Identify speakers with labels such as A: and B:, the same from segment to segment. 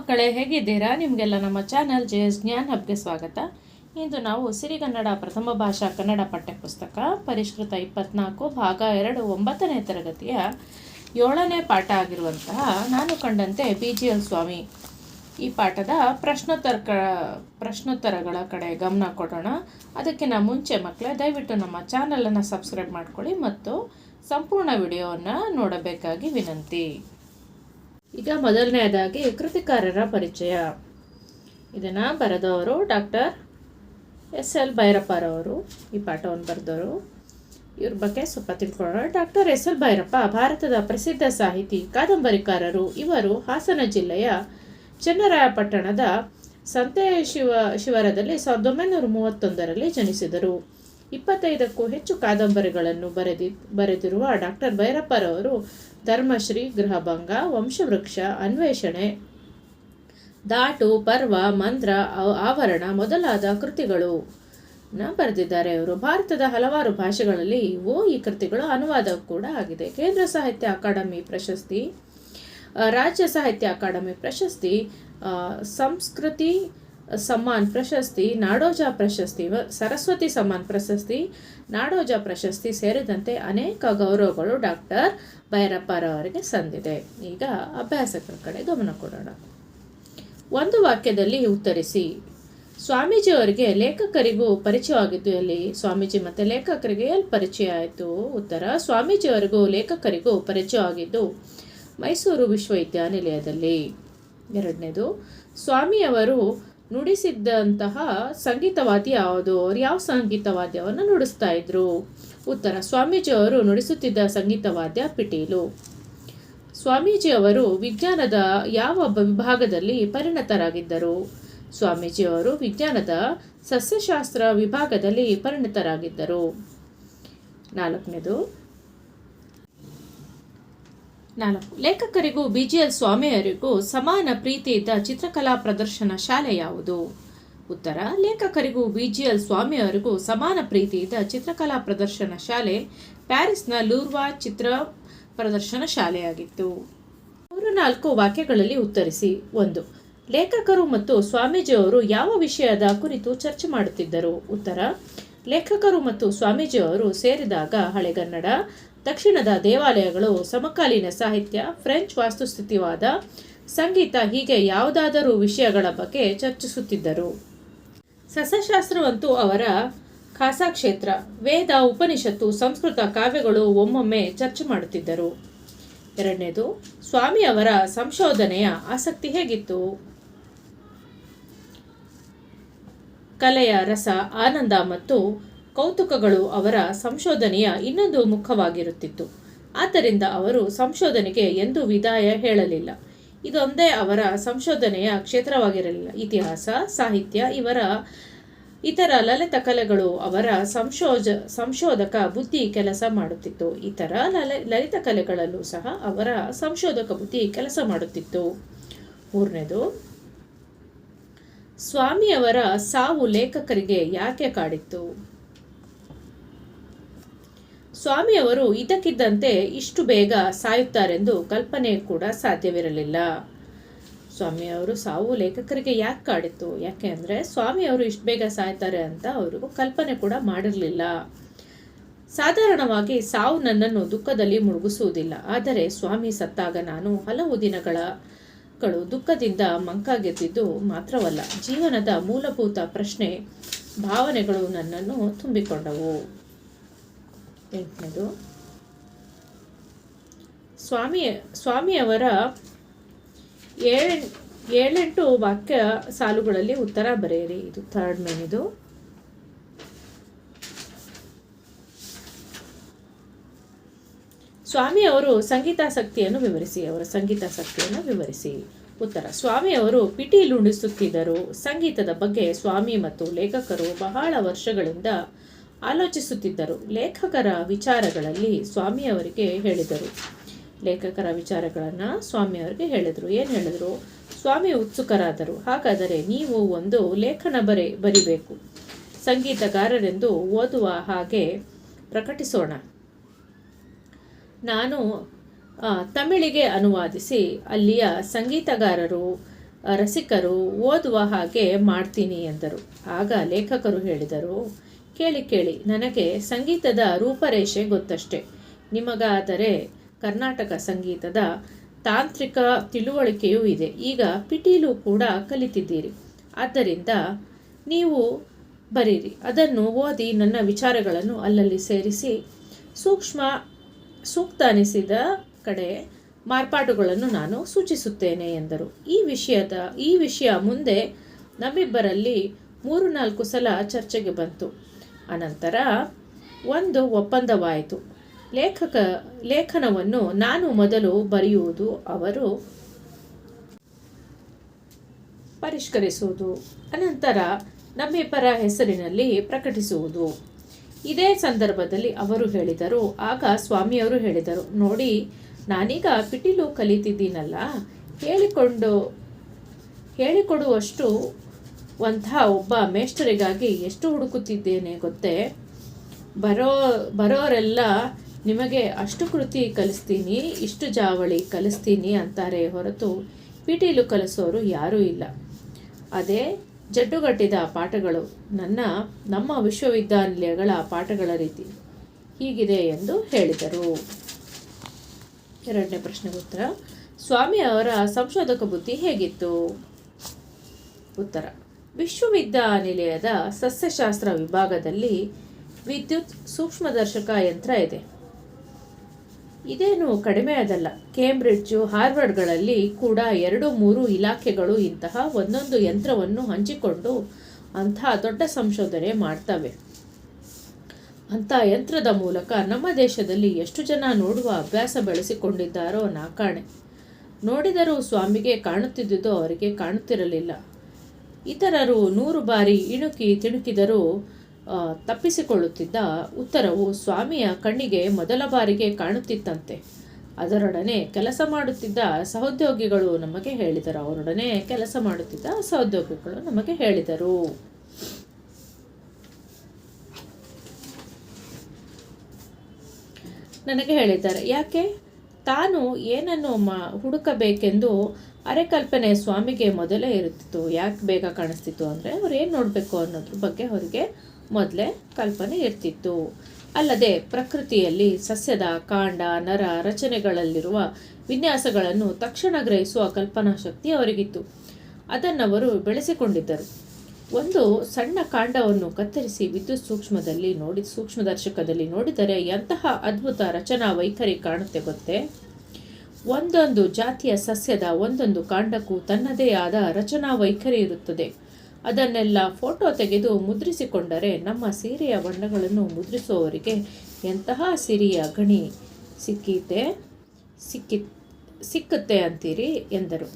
A: ಮಕ್ಕಳೇ, ಹೇಗಿದ್ದೀರಾ? ನಿಮಗೆಲ್ಲ ನಮ್ಮ ಚಾನಲ್ JS ಜ್ಞಾನ್ ಹಬ್ಗೆ ಸ್ವಾಗತ. ಇಂದು ನಾವು ಸಿರಿಗನ್ನಡ ಪ್ರಥಮ ಭಾಷಾ ಕನ್ನಡ ಪಠ್ಯಪುಸ್ತಕ ಪರಿಷ್ಕೃತ 24 ಭಾಗ 2 9ನೇ ತರಗತಿಯ 7ನೇ ಪಾಠ ಆಗಿರುವಂತಹ ನಾನು ಕಂಡಂತೆ BGL ಸ್ವಾಮಿ ಈ ಪಾಠದ ಪ್ರಶ್ನೋತ್ತರಗಳ ಕಡೆ ಗಮನ ಕೊಡೋಣ. ಅದಕ್ಕಿಂತ ಮುಂಚೆ ಮಕ್ಕಳೇ, ದಯವಿಟ್ಟು ನಮ್ಮ ಚಾನಲನ್ನು ಸಬ್ಸ್ಕ್ರೈಬ್ ಮಾಡ್ಕೊಳ್ಳಿ ಮತ್ತು ಸಂಪೂರ್ಣ ವಿಡಿಯೋವನ್ನು ನೋಡಬೇಕಾಗಿ ವಿನಂತಿ. ಈಗ ಮೊದಲನೆಯದಾಗಿ ಕೃತಿಕಾರರ ಪರಿಚಯ. ಇದನ್ನು ಬರೆದವರು ಡಾಕ್ಟರ್ SL ಭೈರಪ್ಪರವರು. ಈ ಪಾಠವನ್ನು ಬರೆದವರು. ಇವ್ರ ಬಗ್ಗೆ ಸ್ವಲ್ಪ ತಿಳ್ಕೊಳ್ಳೋಣ. ಡಾಕ್ಟರ್ SL ಭೈರಪ್ಪ ಭಾರತದ ಪ್ರಸಿದ್ಧ ಸಾಹಿತಿ, ಕಾದಂಬರಿಕಾರರು. ಇವರು ಹಾಸನ ಜಿಲ್ಲೆಯ ಚನ್ನರಾಯಪಟ್ಟಣದ ಶಿವರದಲ್ಲಿ 1931ರಲ್ಲಿ ಜನಿಸಿದರು. 25ಕ್ಕೂ ಹೆಚ್ಚು ಕಾದಂಬರಿಗಳನ್ನು ಬರೆದಿರುವ ಡಾಕ್ಟರ್ ಭೈರಪ್ಪರವರು ಧರ್ಮಶ್ರೀ, ಗೃಹಭಂಗ, ವಂಶವೃಕ್ಷ, ಅನ್ವೇಷಣೆ, ದಾಟು, ಪರ್ವ, ಮಂದ್ರ, ಆವರಣ ಮೊದಲಾದ ಕೃತಿಗಳು ಬರೆದಿದ್ದಾರೆ. ಅವರು ಭಾರತದ ಹಲವಾರು ಭಾಷೆಗಳಲ್ಲಿ ಈ ಕೃತಿಗಳು ಅನುವಾದ ಕೂಡ ಆಗಿದೆ. ಕೇಂದ್ರ ಸಾಹಿತ್ಯ ಅಕಾಡೆಮಿ ಪ್ರಶಸ್ತಿ, ರಾಜ್ಯ ಸಾಹಿತ್ಯ ಅಕಾಡೆಮಿ ಪ್ರಶಸ್ತಿ, ಸಂಸ್ಕೃತಿ ಸಮ್ಮಾನ್ ಪ್ರಶಸ್ತಿ, ನಾಡೋಜ ಪ್ರಶಸ್ತಿ, ಸರಸ್ವತಿ ಸಮ್ಮಾನ್ ಪ್ರಶಸ್ತಿ, ನಾಡೋಜ ಪ್ರಶಸ್ತಿ ಸೇರಿದಂತೆ ಅನೇಕ ಗೌರವಗಳು ಡಾಕ್ಟರ್ ಭೈರಪ್ಪರವರಿಗೆ ಸಂದಿದೆ. ಈಗ ಅಭ್ಯಾಸಗಳ ಕಡೆ ಗಮನ ಕೊಡೋಣ. ಒಂದು ವಾಕ್ಯದಲ್ಲಿ ಉತ್ತರಿಸಿ. ಸ್ವಾಮೀಜಿಯವರಿಗೆ ಲೇಖಕರಿಗೂ ಪರಿಚಯವಾಗಿದ್ದು ಎಲ್ಲಿ? ಸ್ವಾಮೀಜಿ ಮತ್ತು ಲೇಖಕರಿಗೆ ಎಲ್ಲಿ ಪರಿಚಯ ಆಯಿತು? ಉತ್ತರ: ಸ್ವಾಮೀಜಿಯವರಿಗೂ ಲೇಖಕರಿಗೂ ಪರಿಚಯವಾಗಿದ್ದು ಮೈಸೂರು ವಿಶ್ವವಿದ್ಯಾನಿಲಯದಲ್ಲಿ. ಎರಡನೇದು, ಸ್ವಾಮಿಯವರು ನುಡಿಸಿದ್ದಂತಹ ಸಂಗೀತವಾದ್ಯ ಯಾವುದು? ಅವರು ಯಾವ ಸಂಗೀತವಾದ್ಯವನ್ನು ನುಡಿಸ್ತಾ ಇದ್ರು? ಉತ್ತರ: ಸ್ವಾಮೀಜಿಯವರು ನುಡಿಸುತ್ತಿದ್ದ ಸಂಗೀತವಾದ್ಯ ಪಿಟೀಲು. ಸ್ವಾಮೀಜಿಯವರು ವಿಜ್ಞಾನದ ಯಾವ ವಿಭಾಗದಲ್ಲಿ ಪರಿಣತರಾಗಿದ್ದರು? ಸ್ವಾಮೀಜಿಯವರು ವಿಜ್ಞಾನದ ಸಸ್ಯಶಾಸ್ತ್ರ ವಿಭಾಗದಲ್ಲಿ ಪರಿಣತರಾಗಿದ್ದರು. ನಾಲ್ಕು, ಲೇಖಕರಿಗೂ BGL ಸ್ವಾಮಿಯವರಿಗೂ ಸಮಾನ ಪ್ರೀತಿ ಇದ್ದ ಚಿತ್ರಕಲಾ ಪ್ರದರ್ಶನ ಶಾಲೆ ಯಾವುದು? ಉತ್ತರ: ಲೇಖಕರಿಗೂ BGL ಸ್ವಾಮಿಯವರಿಗೂ ಸಮಾನ ಪ್ರೀತಿ ಇದ್ದ ಚಿತ್ರಕಲಾ ಪ್ರದರ್ಶನ ಶಾಲೆ ಪ್ಯಾರಿಸ್ನ ಲೂರ್ವಾ ಚಿತ್ರ ಪ್ರದರ್ಶನ ಶಾಲೆಯಾಗಿತ್ತು. 3-4 ವಾಕ್ಯಗಳಲ್ಲಿ ಉತ್ತರಿಸಿ. 1. ಲೇಖಕರು ಮತ್ತು ಸ್ವಾಮೀಜಿಯವರು ಯಾವ ವಿಷಯದ ಕುರಿತು ಚರ್ಚೆ ಮಾಡುತ್ತಿದ್ದರು? ಉತ್ತರ: ಲೇಖಕರು ಮತ್ತು ಸ್ವಾಮೀಜಿಯವರು ಸೇರಿದಾಗ ಹಳೆಗನ್ನಡ, ದಕ್ಷಿಣದ ದೇವಾಲಯಗಳು, ಸಮಕಾಲೀನ ಸಾಹಿತ್ಯ, ಫ್ರೆಂಚ್ ವಾಸ್ತುಸ್ಥಿತಿವಾದ, ಸಂಗೀತ ಹೀಗೆ ಯಾವುದಾದರೂ ವಿಷಯಗಳ ಬಗ್ಗೆ ಚರ್ಚಿಸುತ್ತಿದ್ದರು. ಸಸ್ಯಶಾಸ್ತ್ರವಂತೂ ಅವರ ಖಾಸಾ ಕ್ಷೇತ್ರ. ವೇದ, ಉಪನಿಷತ್ತು, ಸಂಸ್ಕೃತ ಕಾವ್ಯಗಳು ಒಮ್ಮೊಮ್ಮೆ ಚರ್ಚೆ ಮಾಡುತ್ತಿದ್ದರು. ಎರಡನೇದು, ಸ್ವಾಮಿಯವರ ಸಂಶೋಧನೆಯ ಆಸಕ್ತಿ ಹೇಗಿತ್ತು? ಕಲೆಯ ರಸ, ಆನಂದ ಮತ್ತು ಕೌತುಕಗಳು ಅವರ ಸಂಶೋಧನೆಯ ಇನ್ನೊಂದು ಮುಖವಾಗಿರುತ್ತಿತ್ತು. ಆದ್ದರಿಂದ ಅವರು ಸಂಶೋಧನೆಗೆ ಎಂದೂ ವಿದಾಯ ಹೇಳಲಿಲ್ಲ. ಇದೊಂದೇ ಅವರ ಸಂಶೋಧನೆಯ ಕ್ಷೇತ್ರವಾಗಿರಲಿಲ್ಲ. ಇತಿಹಾಸ, ಸಾಹಿತ್ಯ, ಇತರ ಲಲಿತ ಕಲೆಗಳು ಅವರ ಸಂಶೋಧಕ ಬುದ್ಧಿ ಕೆಲಸ ಮಾಡುತ್ತಿತ್ತು. ಇತರ ಲಲಿತ ಕಲೆಗಳಲ್ಲೂ ಸಹ ಅವರ ಸಂಶೋಧಕ ಬುದ್ಧಿ ಕೆಲಸ ಮಾಡುತ್ತಿತ್ತು. ಮೂರನೇದು, ಸ್ವಾಮಿಯವರ ಸಾವು ಲೇಖಕರಿಗೆ ಯಾಕೆ ಕಾಡಿತ್ತು? ಸ್ವಾಮಿಯವರು ಇದ್ದಕ್ಕಿದ್ದಂತೆ ಇಷ್ಟು ಬೇಗ ಸಾಯುತ್ತಾರೆಂದು ಕಲ್ಪನೆ ಕೂಡ ಸಾಧ್ಯವಿರಲಿಲ್ಲ. ಸ್ವಾಮಿಯವರು ಸಾವು ಲೇಖಕರಿಗೆ ಯಾಕೆ ಕಾಡಿತ್ತು? ಯಾಕೆ ಅಂದರೆ ಸ್ವಾಮಿಯವರು ಇಷ್ಟು ಬೇಗ ಸಾಯ್ತಾರೆ ಅಂತ ಅವರಿಗೂ ಕಲ್ಪನೆ ಕೂಡ ಮಾಡಿರಲಿಲ್ಲ. ಸಾಧಾರಣವಾಗಿ ಸಾವು ನನ್ನನ್ನು ದುಃಖದಲ್ಲಿ ಮುಳುಗಿಸುವುದಿಲ್ಲ. ಆದರೆ ಸ್ವಾಮಿ ಸತ್ತಾಗ ನಾನು ಹಲವು ದಿನಗಳು ದುಃಖದಿಂದ ಮಂಕಾಗೆದ್ದಿದ್ದು ಮಾತ್ರವಲ್ಲ, ಜೀವನದ ಮೂಲಭೂತ ಪ್ರಶ್ನೆ, ಭಾವನೆಗಳು ನನ್ನನ್ನು ತುಂಬಿಕೊಂಡವು. 8ನೇದು, ಸ್ವಾಮಿಯವರ 7-8 ವಾಕ್ಯ ಸಾಲುಗಳಲ್ಲಿ ಉತ್ತರ ಬರೆಯಿರಿ. ಇದು ಥರ್ಡ್ ಮೇನಿದು. ಸ್ವಾಮಿಯವರು ಸಂಗೀತಾಸಕ್ತಿಯನ್ನು ವಿವರಿಸಿ. ಅವರ ಸಂಗೀತಾಸಕ್ತಿಯನ್ನು ವಿವರಿಸಿ. ಉತ್ತರ: ಸ್ವಾಮಿಯವರು ಪಿಟೀಲು ನುಡಿಸುತ್ತಿದ್ದರು. ಸಂಗೀತದ ಬಗ್ಗೆ ಸ್ವಾಮಿ ಮತ್ತು ಲೇಖಕರು ಬಹಳ ವರ್ಷಗಳಿಂದ ಆಲೋಚಿಸುತ್ತಿದ್ದರು. ಲೇಖಕರ ವಿಚಾರಗಳಲ್ಲಿ ಸ್ವಾಮಿಯವರಿಗೆ ಹೇಳಿದರು. ಲೇಖಕರ ವಿಚಾರಗಳನ್ನು ಸ್ವಾಮಿಯವರಿಗೆ ಹೇಳಿದರು. ಏನು ಹೇಳಿದ್ರು? ಸ್ವಾಮಿ ಉತ್ಸುಕರಾದರು. ಹಾಗಾದರೆ ನೀವು ಒಂದು ಲೇಖನ ಬರಿಬೇಕು. ಸಂಗೀತಗಾರರೆಂದು ಓದುವ ಹಾಗೆ ಪ್ರಕಟಿಸೋಣ. ನಾನು ತಮಿಳಿಗೆ ಅನುವಾದಿಸಿ ಅಲ್ಲಿಯ ಸಂಗೀತಗಾರರು ರಸಿಕರು ಓದುವ ಹಾಗೆ ಮಾಡ್ತೀನಿ ಎಂದರು. ಆಗ ಲೇಖಕರು ಹೇಳಿದರು, ಕೇಳಿ ಕೇಳಿ, ನನಗೆ ಸಂಗೀತದ ರೂಪರೇಷೆ ಗೊತ್ತಷ್ಟೆ. ನಿಮಗಾದರೆ ಕರ್ನಾಟಕ ಸಂಗೀತದ ತಾಂತ್ರಿಕ ತಿಳುವಳಿಕೆಯೂ ಇದೆ. ಈಗ ಪಿಟೀಲು ಕೂಡ ಕಲಿತಿದ್ದೀರಿ. ಆದ್ದರಿಂದ ನೀವು ಬರೀರಿ. ಅದನ್ನು ಓದಿ ನನ್ನ ವಿಚಾರಗಳನ್ನು ಅಲ್ಲಲ್ಲಿ ಸೇರಿಸಿ ಸೂಕ್ತ ಅನಿಸಿದ ಕಡೆ ಮಾರ್ಪಾಟುಗಳನ್ನು ನಾನು ಸೂಚಿಸುತ್ತೇನೆ ಎಂದರು. ಈ ವಿಷಯ ಮುಂದೆ ನಮ್ಮಿಬ್ಬರಲ್ಲಿ 3-4 ಸಲ ಚರ್ಚೆಗೆ ಬಂತು. ಅನಂತರ ಒಂದು ಒಪ್ಪಂದವಾಯಿತು. ಲೇಖನವನ್ನು ನಾನು ಮೊದಲು ಬರೆಯುವುದು, ಅವರು ಪರಿಷ್ಕರಿಸುವುದು, ಅನಂತರ ನಮ್ಮಿಬ್ಬರ ಹೆಸರಿನಲ್ಲಿ ಪ್ರಕಟಿಸುವುದು. ಇದೇ ಸಂದರ್ಭದಲ್ಲಿ ಅವರು ಹೇಳಿದರು. ಆಗ ಸ್ವಾಮಿಯವರು ಹೇಳಿದರು, ನೋಡಿ, ನಾನೀಗ ಪಿಟೀಲು ಕಲಿತಿದ್ದೀನಲ್ಲ, ಹೇಳಿಕೊಡುವಷ್ಟು ಒಬ್ಬ ಮೇಷ್ಟರಿಗಾಗಿ ಎಷ್ಟು ಹುಡುಕುತ್ತಿದ್ದೇನೆ ಗೊತ್ತೇ. ಬರೋರೆಲ್ಲ ನಿಮಗೆ ಅಷ್ಟು ಕೃತಿ ಕಲಿಸ್ತೀನಿ, ಇಷ್ಟು ಜಾವಳಿ ಕಲಿಸ್ತೀನಿ ಅಂತಾರೆ ಹೊರತು ಪಿಟೀಲು ಕಲಿಸೋರು ಯಾರೂ ಇಲ್ಲ. ಅದೇ ಜಡ್ಡುಗಟ್ಟಿದ ಪಾಠಗಳು ನಮ್ಮ ವಿಶ್ವವಿದ್ಯಾನಿಲಯಗಳ ಪಾಠಗಳ ರೀತಿ ಹೀಗಿದೆ ಎಂದು ಹೇಳಿದರು. 2ನೇ ಪ್ರಶ್ನೆಗೆ ಉತ್ತರ. ಸ್ವಾಮಿ ಅವರ ಸಂಶೋಧಕ ಬುದ್ಧಿ ಹೇಗಿತ್ತು? ಉತ್ತರ. ವಿಶ್ವವಿದ್ಯಾನಿಲಯದ ಸಸ್ಯಶಾಸ್ತ್ರ ವಿಭಾಗದಲ್ಲಿ ವಿದ್ಯುತ್ ಸೂಕ್ಷ್ಮದರ್ಶಕ ಯಂತ್ರ ಇದೆ. ಇದೇನು ಕಡಿಮೆ ಅದಲ್ಲ. ಕೇಂಬ್ರಿಡ್ಜು, ಹಾರ್ವರ್ಡ್ಗಳಲ್ಲಿ ಕೂಡ 2-3 ಇಲಾಖೆಗಳು ಇಂತಹ ಒಂದೊಂದು ಯಂತ್ರವನ್ನು ಹಂಚಿಕೊಂಡು ಅಂಥ ದೊಡ್ಡ ಸಂಶೋಧನೆ ಮಾಡ್ತವೆ. ಅಂಥ ಯಂತ್ರದ ಮೂಲಕ ನಮ್ಮ ದೇಶದಲ್ಲಿ ಎಷ್ಟು ಜನ ನೋಡುವ ಅಭ್ಯಾಸ ಬೆಳೆಸಿಕೊಂಡಿದ್ದಾರೋ ನಾಕಾಣೆ. ನೋಡಿದರೂ ಸ್ವಾಮಿಗೆ ಕಾಣುತ್ತಿದ್ದುದು ಅವರಿಗೆ ಕಾಣುತ್ತಿರಲಿಲ್ಲ. ಇತರರು 100 ಬಾರಿ ಇಣುಕಿ ತಿಣುಕಿದರೂ ತಪ್ಪಿಸಿಕೊಳ್ಳುತ್ತಿದ್ದ ಉತ್ತರವು ಸ್ವಾಮಿಯ ಕಣ್ಣಿಗೆ ಮೊದಲ ಬಾರಿಗೆ ಕಾಣುತ್ತಿತ್ತಂತೆ. ಅವರೊಡನೆ ಕೆಲಸ ಮಾಡುತ್ತಿದ್ದ ಸಹೋದ್ಯೋಗಿಗಳು ನಮಗೆ ಹೇಳಿದರು. ನನಗೆ ಹೇಳಿದ್ದಾರೆ. ಯಾಕೆ? ತಾನು ಏನನ್ನು ಹುಡುಕಬೇಕೆಂದು ಅರೆಕಲ್ಪನೆ ಸ್ವಾಮಿಗೆ ಮೊದಲೇ ಇರುತ್ತಿತ್ತು. ಯಾಕೆ ಬೇಗ ಕಾಣಿಸ್ತಿತ್ತು ಅಂದರೆ, ಅವ್ರು ಏನು ನೋಡಬೇಕು ಅನ್ನೋದ್ರ ಬಗ್ಗೆ ಅವರಿಗೆ ಮೊದಲೇ ಕಲ್ಪನೆ ಇರ್ತಿತ್ತು. ಅಲ್ಲದೆ ಪ್ರಕೃತಿಯಲ್ಲಿ ಸಸ್ಯದ ಕಾಂಡ, ನರ, ರಚನೆಗಳಲ್ಲಿರುವ ವಿನ್ಯಾಸಗಳನ್ನು ತಕ್ಷಣ ಗ್ರಹಿಸುವ ಕಲ್ಪನಾ ಶಕ್ತಿ ಅವರಿಗಿತ್ತು. ಅದನ್ನವರು ಬೆಳೆಸಿಕೊಂಡಿದ್ದರು. ಒಂದು ಸಣ್ಣ ಕಾಂಡವನ್ನು ಕತ್ತರಿಸಿ ವಿದ್ಯುತ್ ಸೂಕ್ಷ್ಮದರ್ಶಕದಲ್ಲಿ ನೋಡಿದರೆ ಎಂತಹ ಅದ್ಭುತ ರಚನಾ ವೈಖರಿ ಕಾಣುತ್ತೆ ಗೊತ್ತೇ. ಒಂದೊಂದು ಜಾತಿಯ ಸಸ್ಯದ ಒಂದೊಂದು ಕಾಂಡಕ್ಕೂ ತನ್ನದೇ ಆದ ರಚನಾ ವೈಖರಿ ಇರುತ್ತದೆ. ಅದನ್ನೆಲ್ಲ ಫೋಟೋ ತೆಗೆದು ಮುದ್ರಿಸಿಕೊಂಡರೆ ನಮ್ಮ ಸೀರೆಯ ಬಣ್ಣಗಳನ್ನು ಮುದ್ರಿಸುವವರಿಗೆ ಎಂತಹ ಸಿರಿಯ ಗಣಿ ಸಿಕ್ಕುತ್ತೆ ಅಂತೀರಿ ಎಂದರು.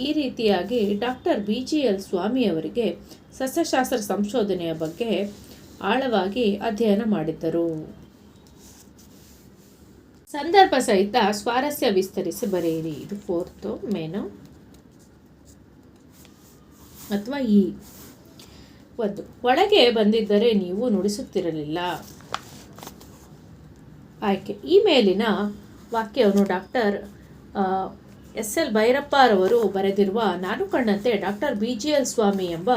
A: ಈ ರೀತಿಯಾಗಿ ಡಾಕ್ಟರ್ BGL ಸ್ವಾಮಿಯವರಿಗೆ ಸಸ್ಯಶಾಸ್ತ್ರ ಸಂಶೋಧನೆಯ ಬಗ್ಗೆ ಆಳವಾಗಿ ಅಧ್ಯಯನ ಮಾಡಿದ್ದರು. ಸಂದರ್ಭ ಸಹಿತ ಸ್ವಾರಸ್ಯ ವಿಸ್ತರಿಸಿ ಬರೆಯಿರಿ. ಇದು 4th ಮೇನು ಅಥವಾ ಒಂದು. ಒಳಗೆ ಬಂದಿದ್ದರೆ ನೀವು ನುಡಿಸುತ್ತಿರಲಿಲ್ಲ. ಆಯ್ಕೆ. ಈ ಮೇಲಿನ ವಾಕ್ಯವನ್ನು ಡಾಕ್ಟರ್ SL ಭೈರಪ್ಪರವರು ಬರೆದಿರುವ ನಾನು ಕಂಡಂತೆ ಡಾಕ್ಟರ್ BGL ಸ್ವಾಮಿ ಎಂಬ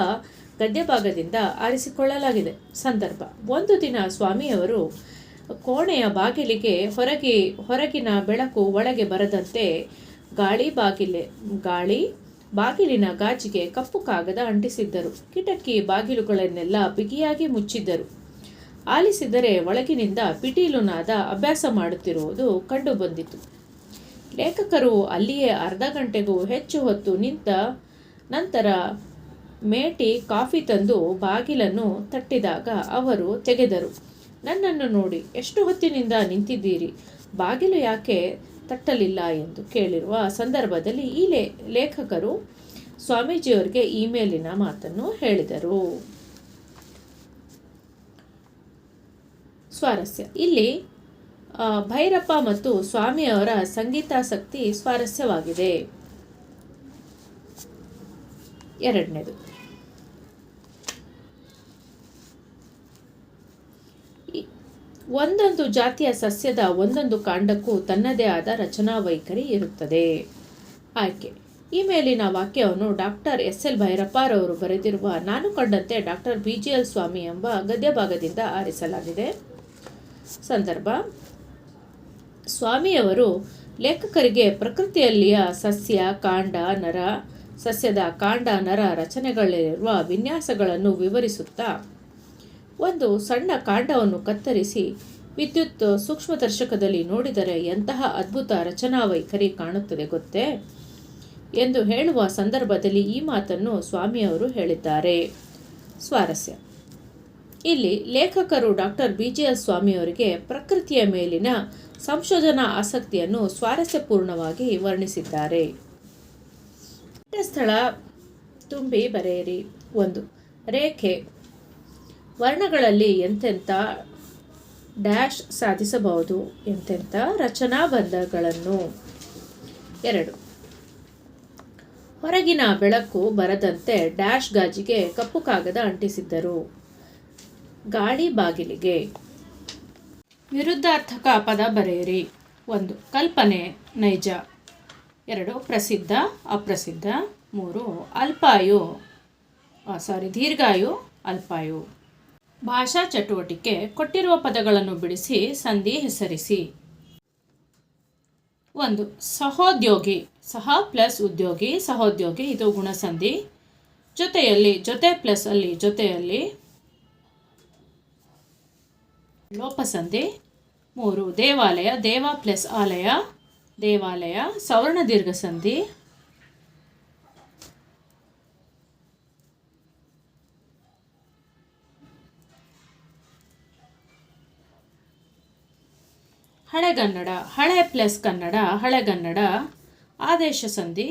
A: ಗದ್ಯಭಾಗದಿಂದ ಆರಿಸಿಕೊಳ್ಳಲಾಗಿದೆ. ಸಂದರ್ಭ. ಒಂದು ದಿನ ಸ್ವಾಮಿಯವರು ಕೋಣೆಯ ಬಾಗಿಲಿಗೆ ಹೊರಗಿನ ಬೆಳಕು ಒಳಗೆ ಬರದಂತೆ ಗಾಳಿ ಬಾಗಿಲಿನ ಗಾಜಿಗೆ ಕಪ್ಪು ಕಾಗದ ಅಂಟಿಸಿದ್ದರು. ಕಿಟಕಿ ಬಾಗಿಲುಗಳನ್ನೆಲ್ಲ ಬಿಗಿಯಾಗಿ ಮುಚ್ಚಿದ್ದರು. ಆಲಿಸಿದರೆ ಒಳಗಿನಿಂದ ಪಿಟೀಲುನಾದ ಅಭ್ಯಾಸ ಮಾಡುತ್ತಿರುವುದು ಕಂಡು ಬಂದಿತು. ಲೇಖಕರು ಅಲ್ಲಿಯೇ ಅರ್ಧ ಗಂಟೆಗೂ ಹೆಚ್ಚು ಹೊತ್ತು ನಿಂತ ನಂತರ ಮೇಟಿ ಕಾಫಿ ತಂದು ಬಾಗಿಲನ್ನು ತಟ್ಟಿದಾಗ ಅವರು ತೆಗೆದರು. ನನ್ನನ್ನು ನೋಡಿ, ಎಷ್ಟು ಹೊತ್ತಿನಿಂದ ನಿಂತಿದ್ದೀರಿ, ಬಾಗಿಲು ಯಾಕೆ ತಟ್ಟಲಿಲ್ಲ ಎಂದು ಕೇಳಿರುವ ಸಂದರ್ಭದಲ್ಲಿ ಈ ಲೇಖಕರು ಸ್ವಾಮೀಜಿಯವರಿಗೆ ಈ ಮೇಲಿನ ಮಾತನ್ನು ಹೇಳಿದರು. ಸ್ವಾರಸ್ಯ. ಇಲ್ಲಿ ಭೈರಪ್ಪ ಮತ್ತು ಸ್ವಾಮಿಯವರ ಸಂಗೀತಾಸಕ್ತಿ ಸ್ವಾರಸ್ಯವಾಗಿದೆ. 2ನೇದು. ಒಂದೊಂದು ಜಾತಿಯ ಸಸ್ಯದ ಒಂದೊಂದು ಕಾಂಡಕ್ಕೂ ತನ್ನದೇ ಆದ ರಚನಾ ವೈಖರಿ ಇರುತ್ತದೆ. ಆಯ್ಕೆ. ಈ ಮೇಲಿನ ವಾಕ್ಯವನ್ನು ಡಾಕ್ಟರ್ ಎಸ್.ಎಲ್. ಭೈರಪ್ಪರವರು ಬರೆದಿರುವ ನಾನು ಕಂಡಂತೆ ಡಾಕ್ಟರ್ ಬಿ.ಜಿ.ಎಲ್. ಸ್ವಾಮಿ ಎಂಬ ಗದ್ಯ ಭಾಗದಿಂದ ಆರಿಸಲಾಗಿದೆ. ಸಂದರ್ಭ: ಸ್ವಾಮಿಯವರು ಲೇಖಕರಿಗೆ ಪ್ರಕೃತಿಯಲ್ಲಿಯ ಸಸ್ಯದ ಕಾಂಡ ನರ ರಚನೆಗಳಲ್ಲಿರುವ ವಿನ್ಯಾಸಗಳನ್ನು ವಿವರಿಸುತ್ತಾ, ಒಂದು ಸಣ್ಣ ಕಾಂಡವನ್ನು ಕತ್ತರಿಸಿ ವಿದ್ಯುತ್ ಸೂಕ್ಷ್ಮದರ್ಶಕದಲ್ಲಿ ನೋಡಿದರೆ ಎಂತಹ ಅದ್ಭುತ ರಚನಾ ವೈಖರಿ ಕಾಣುತ್ತದೆ ಗೊತ್ತೇ ಎಂದು ಹೇಳುವ ಸಂದರ್ಭದಲ್ಲಿ ಈ ಮಾತನ್ನು ಸ್ವಾಮಿಯವರು ಹೇಳಿದ್ದಾರೆ. ಸ್ವಾರಸ್ಯ: ಇಲ್ಲಿ ಲೇಖಕರು ಡಾಕ್ಟರ್ ಬಿ.ಜಿ.ಎಲ್. ಸ್ವಾಮಿಯವರಿಗೆ ಪ್ರಕೃತಿಯ ಮೇಲಿನ ಸಂಶೋಧನಾ ಆಸಕ್ತಿಯನ್ನು ಸ್ವಾರಸ್ಯಪೂರ್ಣವಾಗಿ ವರ್ಣಿಸಿದ್ದಾರೆ. ಸ್ಥಳ ತುಂಬಿ ಬರೆಯಿರಿ. 1. ರೇಖೆ: ವರ್ಣಗಳಲ್ಲಿ ಎಂತೆಂಥ ಡ್ಯಾಶ್ ಸಾಧಿಸಬಹುದು, ಎಂತೆಂಥ ರಚನಾ ಬಂಧಗಳನ್ನು. 2. ಹೊರಗಿನ ಬೆಳಕು ಬರದಂತೆ ಡ್ಯಾಶ್ ಗಾಜಿಗೆ ಕಪ್ಪು ಕಾಗದ ಅಂಟಿಸಿದ್ದರು. ಗಾಳಿ ಬಾಗಿಲಿಗೆ. ವಿರುದ್ಧಾರ್ಥಕ ಪದ ಬರೆಯಿರಿ. 1. ಕಲ್ಪನೆ ನೈಜ. 2. ಪ್ರಸಿದ್ಧ ಅಪ್ರಸಿದ್ಧ. 3. ದೀರ್ಘಾಯು ಅಲ್ಪಾಯು. ಭಾಷಾ ಚಟುವಟಿಕೆ: ಕೊಟ್ಟಿರುವ ಪದಗಳನ್ನು ಬಿಡಿಸಿ ಸಂಧಿ ಹೆಸರಿಸಿ. 1. ಸಹೋದ್ಯೋಗಿ. ಸಹ ಪ್ಲಸ್ ಉದ್ಯೋಗಿ, ಸಹೋದ್ಯೋಗಿ. ಇದು ಗುಣಸಂಧಿ. ಜೊತೆಯಲ್ಲಿ, ಜೊತೆ ಪ್ಲಸ್ ಅಲ್ಲಿ, ಜೊತೆಯಲ್ಲಿ. ಲೋಪಸಂಧಿ. 3. ದೇವಾಲಯ. ದೇವ ಪ್ಲಸ್ ಆಲಯ, ದೇವಾಲಯ. ಸವರ್ಣ ದೀರ್ಘ ಸಂಧಿ. ಹಳೆಗನ್ನಡ. ಹಳೆ ಪ್ಲಸ್ ಕನ್ನಡ, ಹಳೆಗನ್ನಡ. ಆದೇಶ ಸಂಧಿ.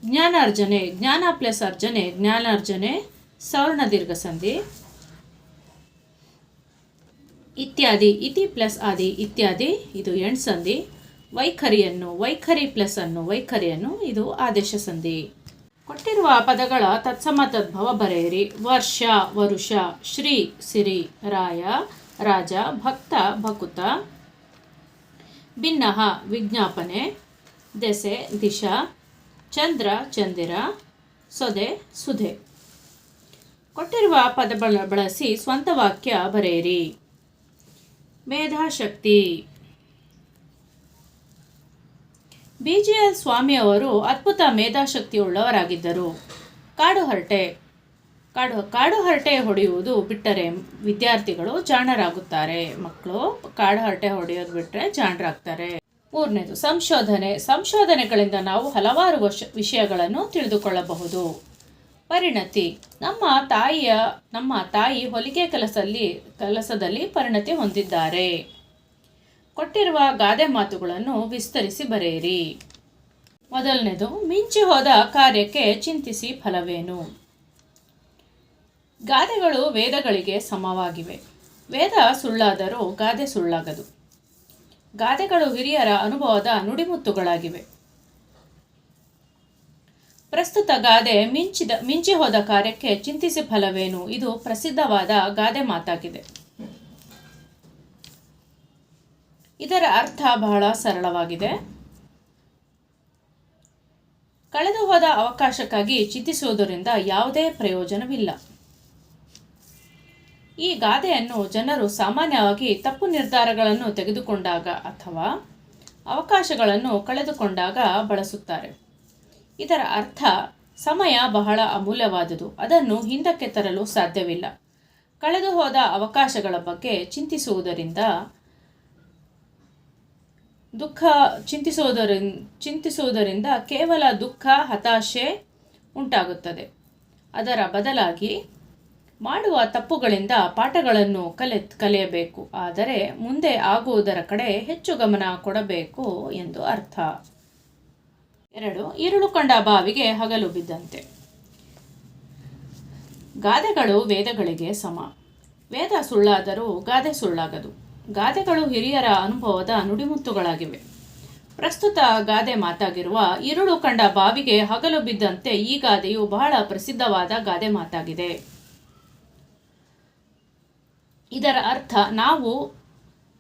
A: ಜ್ಞಾನಾರ್ಜನೆ. ಜ್ಞಾನ ಪ್ಲಸ್ ಅರ್ಜನೆ, ಜ್ಞಾನಾರ್ಜನೆ. ಸವರ್ಣ ದೀರ್ಘ ಸಂಧಿ. ಇತ್ಯಾದಿ. ಇತಿ ಪ್ಲಸ್ ಆದಿ, ಇತ್ಯಾದಿ. ಇದು ಎಂಡ್ ಸಂಧಿ. ವೈಖರಿಯನ್ನು. ವೈಖರಿ ಪ್ಲಸ್ ಅನ್ನು, ವೈಖರಿಯನ್ನು. ಇದು ಆದೇಶ ಸಂಧಿ. ಕೊಟ್ಟಿರುವ ಪದಗಳ ತತ್ಸಮ ತದ್ಭವ ಬರೆಯಿರಿ. ವರ್ಷ ವರುಷ, ಶ್ರೀ ಸಿರಿ, ರಾಯ ರಾಜ, ಭಕ್ತ ಭಕುತ. ಭಿನ್ನಃ ವಿಜ್ಞಾಪನೆ. ದೆಸೆ ದಿಶಾ, ಚಂದ್ರ ಚಂದಿರ, ಸೊದೆ ಸುಧೆ. ಕೊಟ್ಟಿರುವ ಪದ ಬಳಸಿ ಸ್ವಂತ ವಾಕ್ಯ ಬರೆಯಿರಿ. ಮೇಧಾಶಕ್ತಿ. ಬಿ.ಜಿ.ಎಲ್. ಸ್ವಾಮಿಯವರು ಅದ್ಭುತ ಮೇಧಾಶಕ್ತಿಯುಳ್ಳವರಾಗಿದ್ದರು. ಕಾಡು ಹರಟೆ. ಕಾಡು ಹರಟೆ ಹೊಡೆಯುವುದು ಬಿಟ್ಟರೆ ವಿದ್ಯಾರ್ಥಿಗಳು ಜಾಣರಾಗುತ್ತಾರೆ. ಮಕ್ಕಳು ಕಾಡು ಹರಟೆ ಹೊಡೆಯೋದು ಬಿಟ್ಟರೆ ಜಾಣರಾಗ್ತಾರೆ. 3ನೇದು ಸಂಶೋಧನೆ. ಸಂಶೋಧನೆಗಳಿಂದ ನಾವು ಹಲವಾರು ವಿಷಯಗಳನ್ನು ತಿಳಿದುಕೊಳ್ಳಬಹುದು. ಪರಿಣತಿ. ನಮ್ಮ ತಾಯಿ ಹೊಲಿಗೆ ಕೆಲಸದಲ್ಲಿ ಪರಿಣತಿ ಹೊಂದಿದ್ದಾರೆ. ಕೊಟ್ಟಿರುವ ಗಾದೆ ಮಾತುಗಳನ್ನು ವಿಸ್ತರಿಸಿ ಬರೆಯಿರಿ. 1ನೇದು ಮಿಂಚಿ ಹೋದ ಕಾರ್ಯಕ್ಕೆ ಚಿಂತಿಸಿ ಫಲವೇನು. ಗಾದೆಗಳು ವೇದಗಳಿಗೆ ಸಮವಾಗಿವೆ. ವೇದ ಸುಳ್ಳಾದರೂ ಗಾದೆ ಸುಳ್ಳಾಗದು. ಗಾದೆಗಳು ಹಿರಿಯರ ಅನುಭವದ ನುಡಿಮುತ್ತುಗಳಾಗಿವೆ. ಪ್ರಸ್ತುತ ಗಾದೆ ಮಿಂಚಿ ಹೋದ ಕಾರ್ಯಕ್ಕೆ ಚಿಂತಿಸಿ ಫಲವೇನು. ಇದು ಪ್ರಸಿದ್ಧವಾದ ಗಾದೆ ಮಾತಾಗಿದೆ. ಇದರ ಅರ್ಥ ಬಹಳ ಸರಳವಾಗಿದೆ. ಕಳೆದು ಹೋದ ಅವಕಾಶಕ್ಕಾಗಿ ಚಿಂತಿಸುವುದರಿಂದ ಯಾವುದೇ ಪ್ರಯೋಜನವಿಲ್ಲ. ಈ ಗಾದೆಯನ್ನು ಜನರು ಸಾಮಾನ್ಯವಾಗಿ ತಪ್ಪು ನಿರ್ಧಾರಗಳನ್ನು ತೆಗೆದುಕೊಂಡಾಗ ಅಥವಾ ಅವಕಾಶಗಳನ್ನು ಕಳೆದುಕೊಂಡಾಗ ಬಳಸುತ್ತಾರೆ. ಇದರ ಅರ್ಥ ಸಮಯ ಬಹಳ ಅಮೂಲ್ಯವಾದುದು, ಅದನ್ನು ಹಿಂದಕ್ಕೆ ತರಲು ಸಾಧ್ಯವಿಲ್ಲ. ಕಳೆದು ಹೋದ ಅವಕಾಶಗಳ ಬಗ್ಗೆ ಚಿಂತಿಸುವುದರಿಂದ ಕೇವಲ ದುಃಖ, ಹತಾಶೆ ಉಂಟಾಗುತ್ತದೆ. ಅದರ ಬದಲಾಗಿ ಮಾಡುವ ತಪ್ಪುಗಳಿಂದ ಪಾಠಗಳನ್ನು ಕಲಿಯಬೇಕು, ಆದರೆ ಮುಂದೆ ಆಗುವುದರ ಕಡೆ ಹೆಚ್ಚು ಗಮನ ಕೊಡಬೇಕು ಎಂದು ಅರ್ಥ. 2. ഇരുಳು ಕಂಡ ಬಾವಿಗೆ ಹಗಲು ಬಿದ್ದಂತೆ. ಗಾದೆಗಳು ವೇದಗಳಿಗೆ ಸಮ. ವೇದ ಸುಳ್ಳಾದರೂ ಗಾದೆ ಸುಳ್ಳಾಗದು. ಗಾದೆಗಳು ಹಿರಿಯರ ಅನುಭವದ ನುಡಿಮುತ್ತುಗಳಾಗಿವೆ. ಪ್ರಸ್ತುತ ಗಾದೆ ಮಾತಾಗಿರುವ ഇരുಳು ಕಂಡ ಬಾವಿಗೆ ಹಗಲು ಬಿದ್ದಂತೆ ಈ ಗಾದೆಯು ಬಹಳ ಪ್ರಸಿದ್ಧವಾದ ಗಾದೆ ಮಾತಾಗಿದೆ. ಇದರ ಅರ್ಥ ನಾವು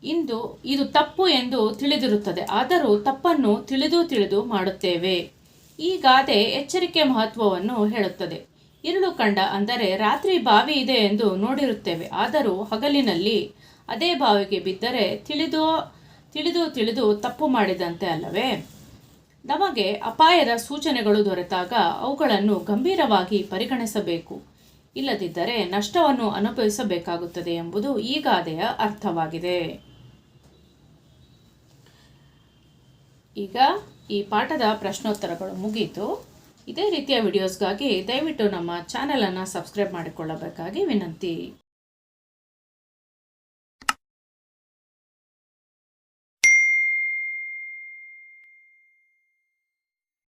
A: ಇದು ತಪ್ಪು ಎಂದು ತಿಳಿದಿರುತ್ತದೆ, ಆದರೂ ತಪ್ಪನ್ನು ತಿಳಿದು ಮಾಡುತ್ತೇವೆ. ಈ ಗಾದೆ ಎಚ್ಚರಿಕೆ ಮಹತ್ವವನ್ನು ಹೇಳುತ್ತದೆ. ഇരുಳು ಕಂಡ ಅಂದರೆ ರಾತ್ರಿ ಬಾವಿ ಇದೆ ಎಂದು ನೋಡಿರುತ್ತೇವೆ. ಆದರೂ ಹಗಲಿನಲ್ಲಿ ಅದೇ ಬಾವಿಗೆ ಬಿದ್ದರೆ ತಿಳಿದು ತಪ್ಪು ಮಾಡಿದಂತೆ ಅಲ್ಲವೇ? ನಮಗೆ ಅಪಾಯದ ಸೂಚನೆಗಳು ದೊರೆತಾಗ ಅವುಗಳನ್ನು ಗಂಭೀರವಾಗಿ ಪರಿಗಣಿಸಬೇಕು. ಇಲ್ಲದಿದ್ದರೆ ನಷ್ಟವನ್ನು ಅನುಭವಿಸಬೇಕಾಗುತ್ತದೆ ಎಂಬುದು ಈ ಗಾದೆಯ ಅರ್ಥವಾಗಿದೆ. ಈಗ ಈ ಪಾಠದ ಪ್ರಶ್ನೋತ್ತರಗಳು ಮುಗೀತು. ಇದೇ ರೀತಿಯ ವಿಡಿಯೋಸ್ಗಾಗಿ ದಯವಿಟ್ಟು ನಮ್ಮ ಚಾನಲನ್ನು ಸಬ್ಸ್ಕ್ರೈಬ್ ಮಾಡಿಕೊಳ್ಳಬೇಕಾಗಿ ವಿನಂತಿ.